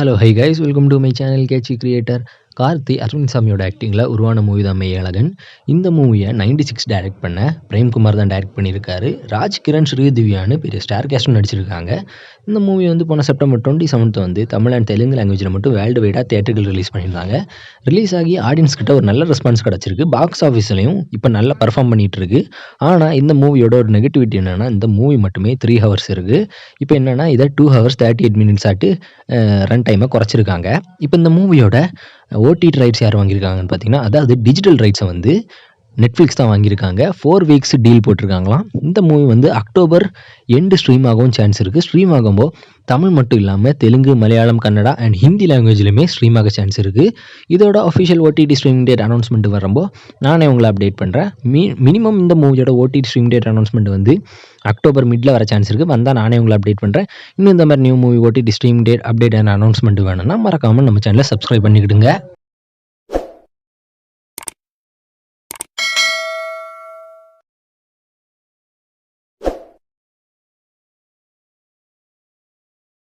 Hello hi guys welcome to my channel catchy creator. Karthi Aravind சாமியோட ஆக்டிங்கில் உருவான மூவி தான் மெய்யழகன். இந்த மூவியை 96 டைரக்ட் பண்ண பிரேம்குமார் தான் டைரக்ட் பண்ணியிருக்காரு. ராஜ் கிரண் ஸ்ரீதிவ்யான்னு பெரிய ஸ்டார் கேஸ்டும் நடிச்சிருக்காங்க. இந்த மூவி வந்து போன செப்டம்பர் 27 வந்து தமிழ் அண்ட் தெலுங்கு லாங்குவேஜில் மட்டும் வேர்ல்டு வைடாக தியேட்டர்கள் ரிலீஸ் பண்ணியிருந்தாங்க. ரிலீஸ் ஆகி ஆடியன்ஸ் கிட்ட ஒரு நல்ல ரெஸ்பான்ஸ் கிடச்சிருக்கு. பாக்ஸ் ஆஃபீஸ்லையும் இப்போ நல்லா பர்ஃபார்ம் பண்ணிகிட்டு இருக்கு. ஆனால் இந்த மூவியோட ஒரு நெகட்டிவிட்டி என்னென்னா, இந்த மூவி மட்டுமே 3 ஹவர்ஸ் இருக்குது. இப்போ என்னென்னா இதை 2 ஹவர்ஸ் 38 மினிட்ஸ் ஆட்டு ரன் டைமை குறைச்சிருக்காங்க. இப்போ இந்த மூவியோட ஓடிடி ரைட்ஸ் யார் வாங்கியிருக்காங்கன்னு பார்த்தீங்கன்னா, அதாவது டிஜிட்டல் ரைட்ஸை வந்து நெட்ஃப்ளிக்ஸ் தான் வாங்கியிருக்காங்க. 4 வீக்ஸ் டீல் போட்டிருக்காங்களாம். இந்த மூவி வந்து அக்டோபர் எண்டு ஸ்ட்ரீம் ஆகவும் சான்ஸ் இருக்குது. ஸ்ட்ரீம் ஆகும்போது தமிழ் மட்டும் இல்லாமல் தெலுங்கு, மலையாளம், கன்னடா அண்ட் ஹிந்தி லாங்குவேஜ்லையுமே ஸ்ட்ரீம் ஆக சான்ஸ் இருக்குது. இதோட official OTT streaming date announcement வரும்போது நானே உங்களை அப்டேட் பண்ணுறேன். மினிமம் இந்த மூவியோட ஓடிடி ஸ்ட்ரீமிங் டேட் அனௌன்ஸ்மெண்ட் வந்து அக்டோபர் மிடில் வர சான்ஸ் இருக்குது. வந்தால் நானே உங்களை அப்டேட் பண்ணுறேன். இன்னும் இந்த மாதிரி new movie OTT streaming date update and announcement வேணும்னா மறக்காமல் நம்ம சேனலை சப்ஸ்கிரைப் பண்ணிக்கிடுங்க.